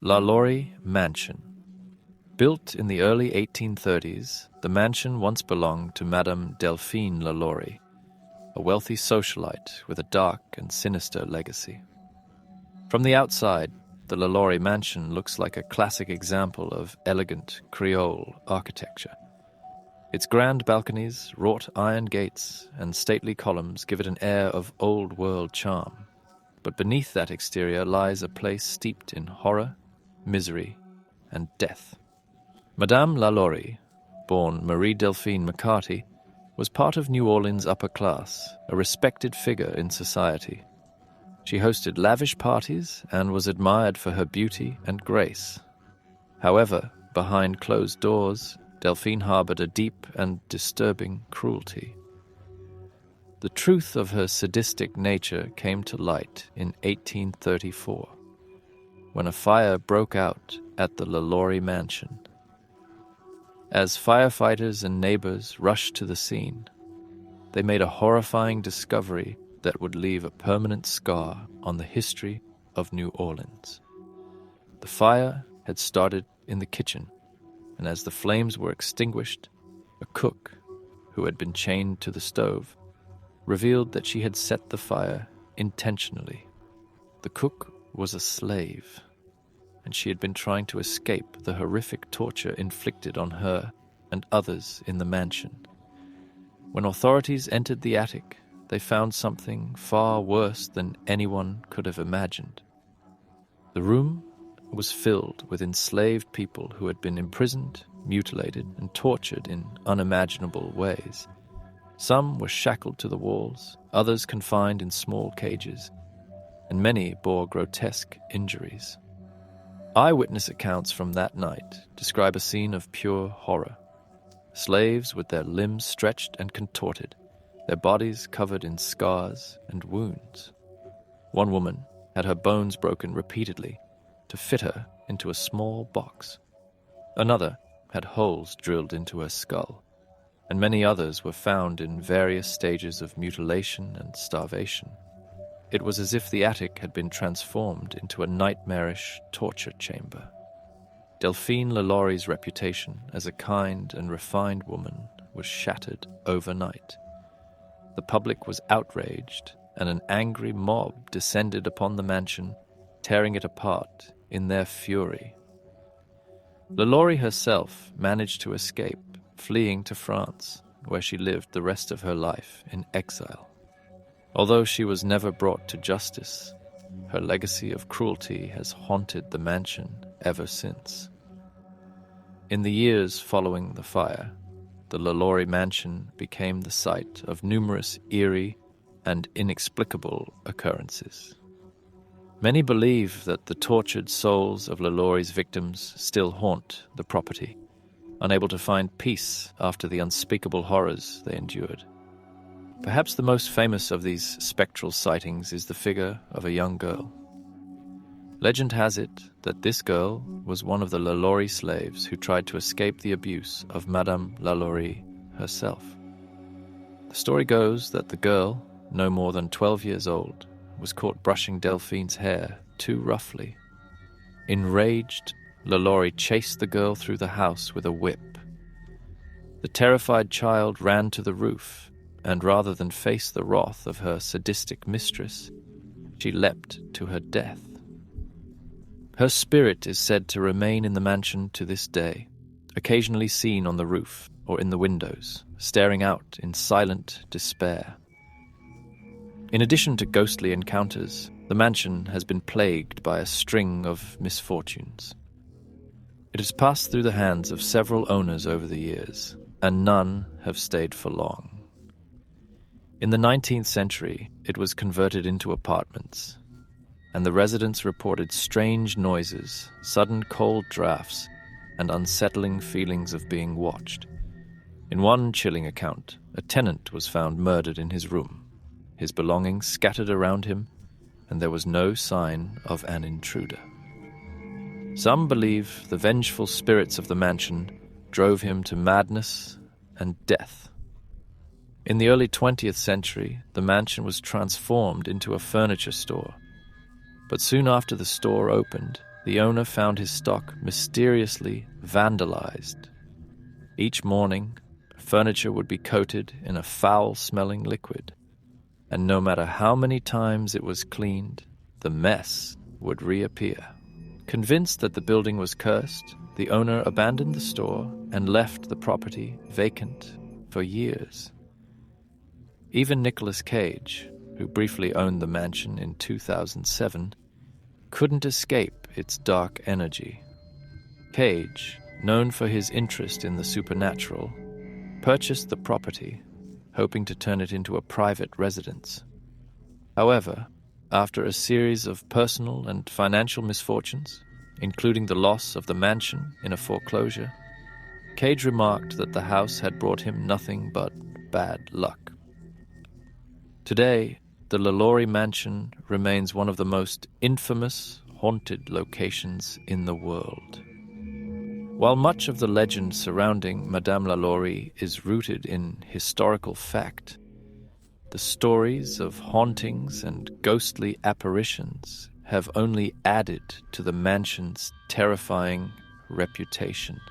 LaLaurie Mansion. Built in the early 1830s, the mansion once belonged to Madame Delphine LaLaurie, a wealthy socialite with a dark and sinister legacy. From the outside, the LaLaurie Mansion looks like a classic example of elegant Creole architecture. Its grand balconies, wrought iron gates, and stately columns give it an air of old-world charm. But beneath that exterior lies a place steeped in horror, misery, and death. Madame LaLaurie, born Marie Delphine McCarty, was part of New Orleans' upper class, a respected figure in society. She hosted lavish parties and was admired for her beauty and grace. However, behind closed doors, Delphine harbored a deep and disturbing cruelty. The truth of her sadistic nature came to light in 1834, when a fire broke out at the LaLaurie Mansion. As firefighters and neighbors rushed to the scene, they made a horrifying discovery that would leave a permanent scar on the history of New Orleans. The fire had started in the kitchen, and as the flames were extinguished, a cook, who had been chained to the stove, revealed that she had set the fire intentionally. The cook was a slave, and she had been trying to escape the horrific torture inflicted on her and others in the mansion. When authorities entered the attic, they found something far worse than anyone could have imagined. The room was filled with enslaved people who had been imprisoned, mutilated, and tortured in unimaginable ways. Some were shackled to the walls, others confined in small cages, and many bore grotesque injuries. Eyewitness accounts from that night describe a scene of pure horror. Slaves with their limbs stretched and contorted, their bodies covered in scars and wounds. One woman had her bones broken repeatedly to fit her into a small box. Another had holes drilled into her skull, and many others were found in various stages of mutilation and starvation. It was as if the attic had been transformed into a nightmarish torture chamber. Delphine LaLaurie's reputation as a kind and refined woman was shattered overnight. The public was outraged, and an angry mob descended upon the mansion, tearing it apart in their fury. LaLaurie herself managed to escape, fleeing to France, where she lived the rest of her life in exile. Although she was never brought to justice, her legacy of cruelty has haunted the mansion ever since. In the years following the fire, the LaLaurie Mansion became the site of numerous eerie and inexplicable occurrences. Many believe that the tortured souls of LaLaurie's victims still haunt the property, unable to find peace after the unspeakable horrors they endured. Perhaps the most famous of these spectral sightings is the figure of a young girl. Legend has it that this girl was one of the LaLaurie slaves who tried to escape the abuse of Madame LaLaurie herself. The story goes that the girl, no more than 12 years old, was caught brushing Delphine's hair too roughly. Enraged, LaLaurie chased the girl through the house with a whip. The terrified child ran to the roof, and rather than face the wrath of her sadistic mistress, she leapt to her death. Her spirit is said to remain in the mansion to this day, occasionally seen on the roof or in the windows, staring out in silent despair. In addition to ghostly encounters, the mansion has been plagued by a string of misfortunes. It has passed through the hands of several owners over the years, and none have stayed for long. In the 19th century, it was converted into apartments, and the residents reported strange noises, sudden cold drafts, and unsettling feelings of being watched. In one chilling account, a tenant was found murdered in his room, his belongings scattered around him, and there was no sign of an intruder. Some believe the vengeful spirits of the mansion drove him to madness and death. In the early 20th century, the mansion was transformed into a furniture store, but soon after the store opened, the owner found his stock mysteriously vandalized. Each morning, furniture would be coated in a foul-smelling liquid, and no matter how many times it was cleaned, the mess would reappear. Convinced that the building was cursed, the owner abandoned the store and left the property vacant for years. Even Nicolas Cage, who briefly owned the mansion in 2007, couldn't escape its dark energy. Cage, known for his interest in the supernatural, purchased the property, hoping to turn it into a private residence. However, after a series of personal and financial misfortunes, including the loss of the mansion in a foreclosure, Cage remarked that the house had brought him nothing but bad luck. Today, the LaLaurie Mansion remains one of the most infamous haunted locations in the world. While much of the legend surrounding Madame LaLaurie is rooted in historical fact, the stories of hauntings and ghostly apparitions have only added to the mansion's terrifying reputation.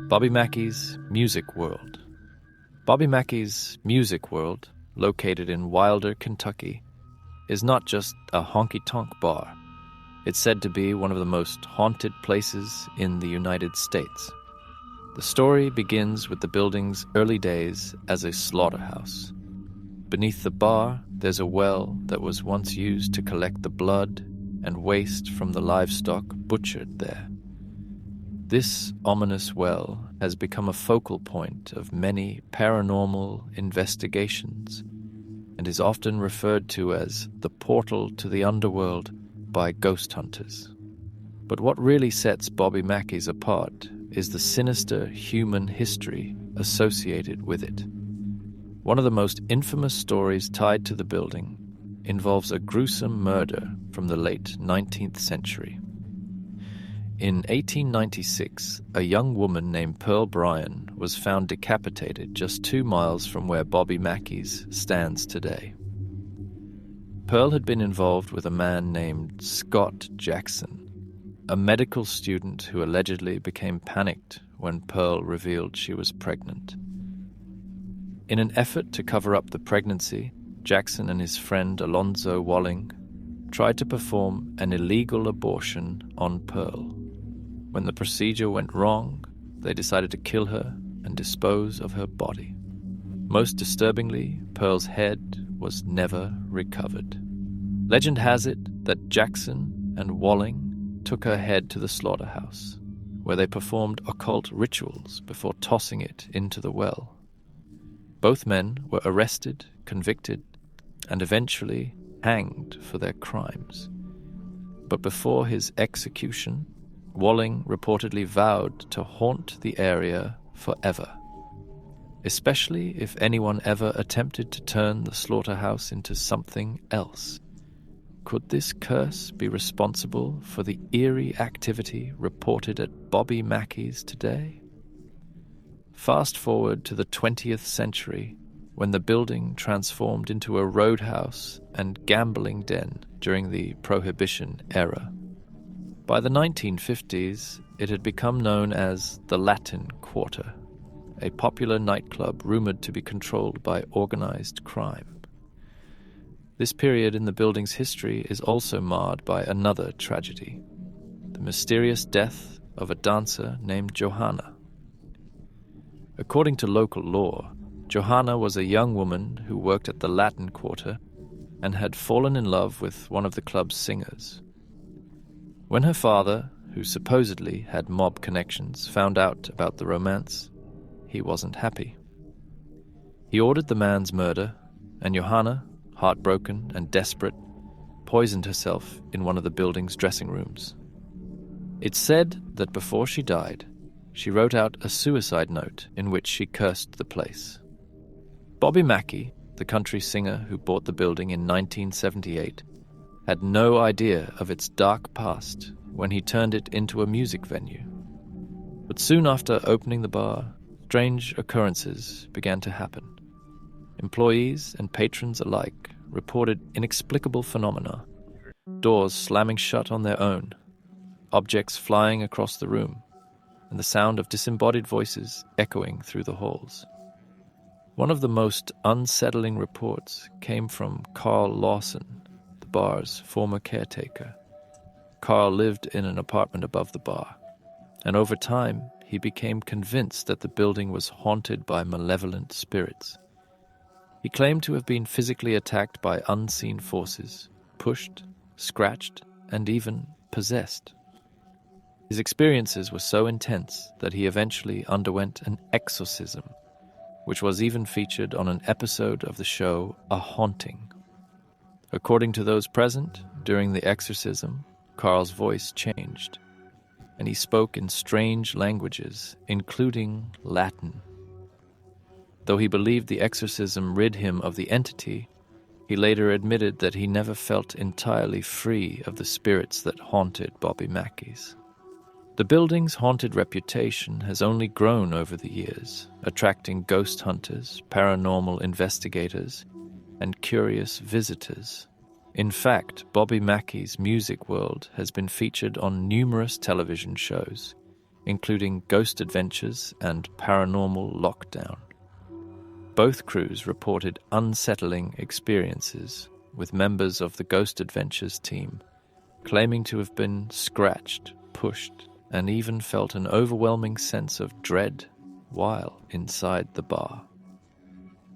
Bobby Mackey's Music World. Bobby Mackey's Music World, located in Wilder, Kentucky, is not just a honky-tonk bar. It's said to be one of the most haunted places in the United States. The story begins with the building's early days as a slaughterhouse. Beneath the bar, there's a well that was once used to collect the blood and waste from the livestock butchered there. This ominous well has become a focal point of many paranormal investigations and is often referred to as the portal to the underworld by ghost hunters. But what really sets Bobby Mackey's apart is the sinister human history associated with it. One of the most infamous stories tied to the building involves a gruesome murder from the late 19th century. In 1896, a young woman named Pearl Bryan was found decapitated just 2 miles from where Bobby Mackey's stands today. Pearl had been involved with a man named Scott Jackson, a medical student who allegedly became panicked when Pearl revealed she was pregnant. In an effort to cover up the pregnancy, Jackson and his friend Alonzo Walling tried to perform an illegal abortion on Pearl. When the procedure went wrong, they decided to kill her and dispose of her body. Most disturbingly, Pearl's head was never recovered. Legend has it that Jackson and Walling took her head to the slaughterhouse, where they performed occult rituals before tossing it into the well. Both men were arrested, convicted, and eventually hanged for their crimes. But before his execution, Walling reportedly vowed to haunt the area forever, especially if anyone ever attempted to turn the slaughterhouse into something else. Could this curse be responsible for the eerie activity reported at Bobby Mackey's today? Fast forward to the 20th century, when the building transformed into a roadhouse and gambling den during the Prohibition era. By the 1950s, it had become known as the Latin Quarter, a popular nightclub rumored to be controlled by organized crime. This period in the building's history is also marred by another tragedy, the mysterious death of a dancer named Johanna. According to local law, Johanna was a young woman who worked at the Latin Quarter and had fallen in love with one of the club's singers. When her father, who supposedly had mob connections, found out about the romance, he wasn't happy. He ordered the man's murder, and Johanna, heartbroken and desperate, poisoned herself in one of the building's dressing rooms. It's said that before she died, she wrote out a suicide note in which she cursed the place. Bobby Mackey, the country singer who bought the building in 1978, had no idea of its dark past when he turned it into a music venue. But soon after opening the bar, strange occurrences began to happen. Employees and patrons alike reported inexplicable phenomena, doors slamming shut on their own, objects flying across the room, and the sound of disembodied voices echoing through the halls. One of the most unsettling reports came from Carl Lawson, the bar's former caretaker. Carl lived in an apartment above the bar, and over time he became convinced that the building was haunted by malevolent spirits. He claimed to have been physically attacked by unseen forces, pushed, scratched, and even possessed. His experiences were so intense that he eventually underwent an exorcism, which was even featured on an episode of the show A Haunting. According to those present, during the exorcism, Carl's voice changed, and he spoke in strange languages, including Latin. Though he believed the exorcism rid him of the entity, he later admitted that he never felt entirely free of the spirits that haunted Bobby Mackey's. The building's haunted reputation has only grown over the years, attracting ghost hunters, paranormal investigators, and curious visitors. In fact, Bobby Mackey's music world has been featured on numerous television shows, including Ghost Adventures and Paranormal Lockdown. Both crews reported unsettling experiences, with members of the Ghost Adventures team claiming to have been scratched, pushed, and even felt an overwhelming sense of dread while inside the bar.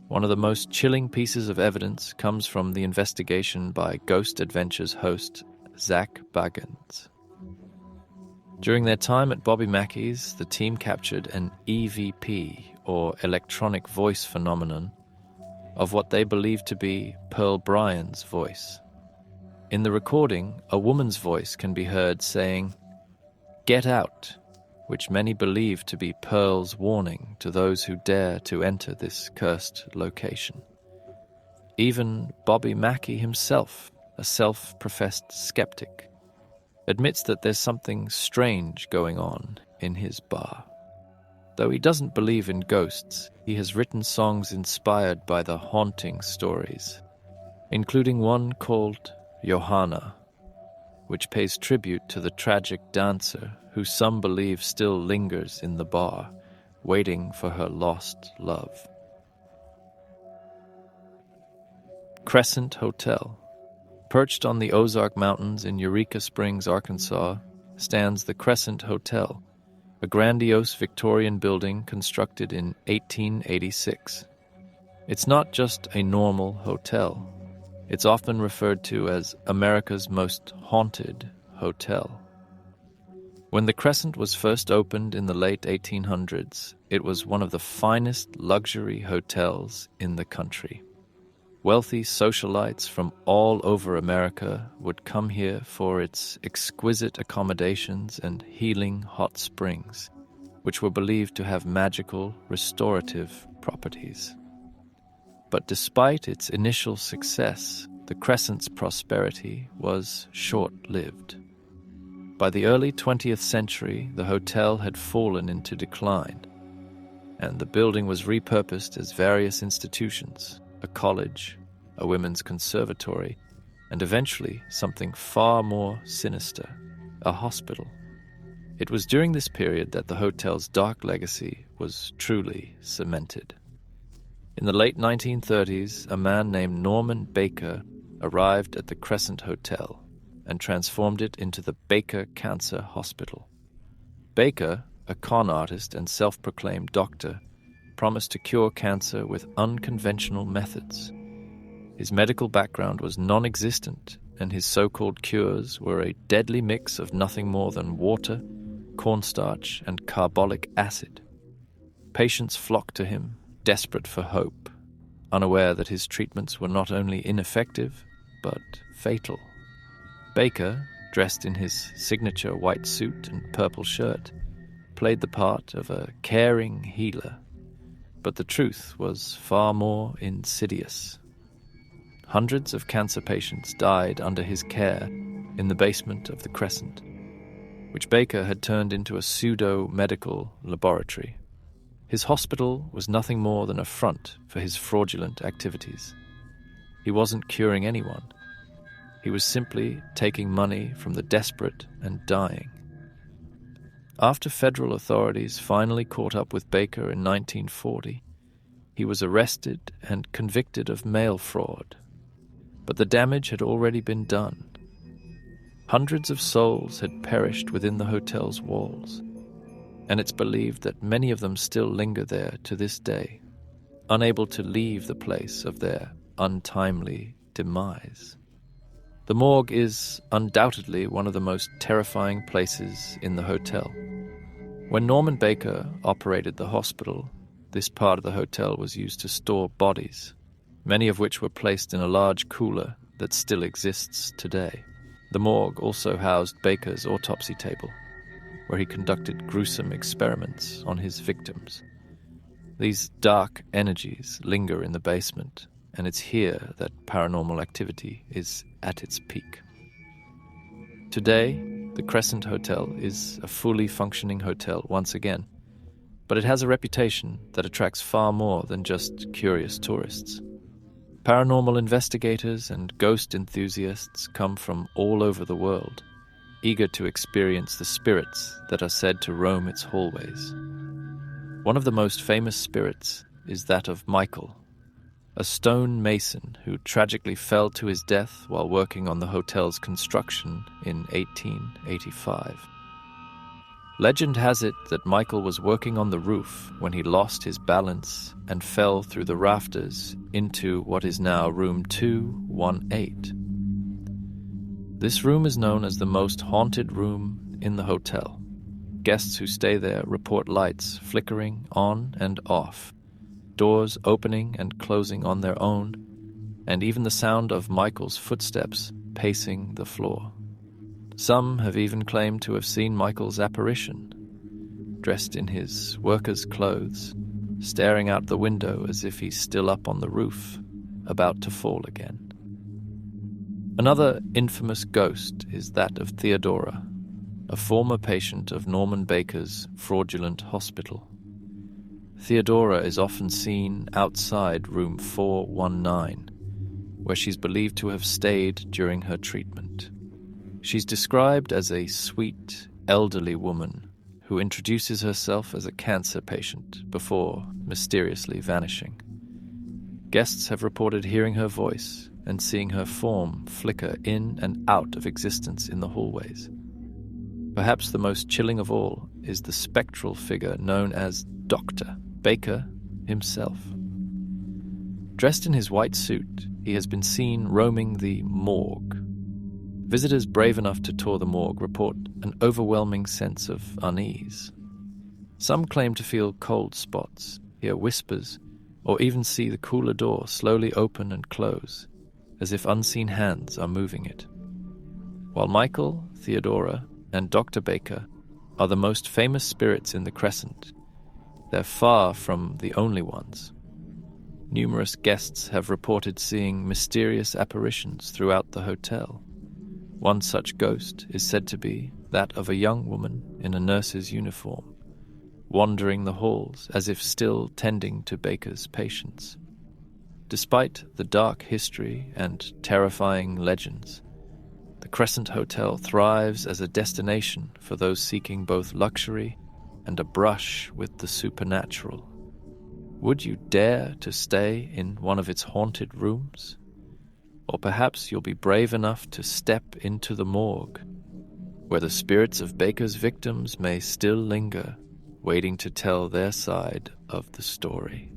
One of the most chilling pieces of evidence comes from the investigation by Ghost Adventures host Zach Bagans. During their time at Bobby Mackey's, the team captured an EVP, or electronic voice phenomenon, of what they believed to be Pearl Bryan's voice. In the recording, a woman's voice can be heard saying, "Get out," which many believe to be Pearl's warning to those who dare to enter this cursed location. Even Bobby Mackey himself, a self-professed skeptic, admits that there's something strange going on in his bar. Though he doesn't believe in ghosts, he has written songs inspired by the haunting stories, including one called Johanna, which pays tribute to the tragic dancer who some believe still lingers in the bar, waiting for her lost love. Crescent Hotel. Perched on the Ozark Mountains in Eureka Springs, Arkansas, stands the Crescent Hotel, a grandiose Victorian building constructed in 1886. It's not just a normal hotel. It's often referred to as America's most haunted hotel. When the Crescent was first opened in the late 1800s, it was one of the finest luxury hotels in the country. Wealthy socialites from all over America would come here for its exquisite accommodations and healing hot springs, which were believed to have magical, restorative properties. But despite its initial success, the Crescent's prosperity was short-lived. By the early 20th century, the hotel had fallen into decline, and the building was repurposed as various institutions, a college, a women's conservatory, and eventually something far more sinister, a hospital. It was during this period that the hotel's dark legacy was truly cemented. In the late 1930s, a man named Norman Baker arrived at the Crescent Hotel and transformed it into the Baker Cancer Hospital. Baker, a con artist and self-proclaimed doctor, promised to cure cancer with unconventional methods. His medical background was non-existent, and his so-called cures were a deadly mix of nothing more than water, cornstarch, and carbolic acid. Patients flocked to him, desperate for hope, unaware that his treatments were not only ineffective, but fatal. Baker, dressed in his signature white suit and purple shirt, played the part of a caring healer. But the truth was far more insidious. Hundreds of cancer patients died under his care in the basement of the Crescent, which Baker had turned into a pseudo-medical laboratory. His hospital was nothing more than a front for his fraudulent activities. He wasn't curing anyone. He was simply taking money from the desperate and dying. After federal authorities finally caught up with Baker in 1940, he was arrested and convicted of mail fraud. But the damage had already been done. Hundreds of souls had perished within the hotel's walls, and it's believed that many of them still linger there to this day, unable to leave the place of their untimely demise. The morgue is undoubtedly one of the most terrifying places in the hotel. When Norman Baker operated the hospital, this part of the hotel was used to store bodies, many of which were placed in a large cooler that still exists today. The morgue also housed Baker's autopsy table, where he conducted gruesome experiments on his victims. These dark energies linger in the basement, and it's here that paranormal activity is at its peak. Today, the Crescent Hotel is a fully functioning hotel once again, but it has a reputation that attracts far more than just curious tourists. Paranormal investigators and ghost enthusiasts come from all over the world, eager to experience the spirits that are said to roam its hallways. One of the most famous spirits is that of Michael, a stone mason who tragically fell to his death while working on the hotel's construction in 1885. Legend has it that Michael was working on the roof when he lost his balance and fell through the rafters into what is now room 218. This room is known as the most haunted room in the hotel. Guests who stay there report lights flickering on and off, doors opening and closing on their own, and even the sound of Michael's footsteps pacing the floor. Some have even claimed to have seen Michael's apparition, dressed in his worker's clothes, staring out the window as if he's still up on the roof, about to fall again. Another infamous ghost is that of Theodora, a former patient of Norman Baker's fraudulent hospital. Theodora is often seen outside room 419, where she's believed to have stayed during her treatment. She's described as a sweet, elderly woman who introduces herself as a cancer patient before mysteriously vanishing. Guests have reported hearing her voice and seeing her form flicker in and out of existence in the hallways. Perhaps the most chilling of all is the spectral figure known as Dr. Baker himself. Dressed in his white suit, he has been seen roaming the morgue. Visitors brave enough to tour the morgue report an overwhelming sense of unease. Some claim to feel cold spots, hear whispers, or even see the cooler door slowly open and close, as if unseen hands are moving it. While Michael, Theodora, and Dr. Baker are the most famous spirits in the Crescent, they're far from the only ones. Numerous guests have reported seeing mysterious apparitions throughout the hotel. One such ghost is said to be that of a young woman in a nurse's uniform, wandering the halls as if still tending to Baker's patients. Despite the dark history and terrifying legends, the Crescent Hotel thrives as a destination for those seeking both luxury and a brush with the supernatural. Would you dare to stay in one of its haunted rooms? Or perhaps you'll be brave enough to step into the morgue, where the spirits of Baker's victims may still linger, waiting to tell their side of the story.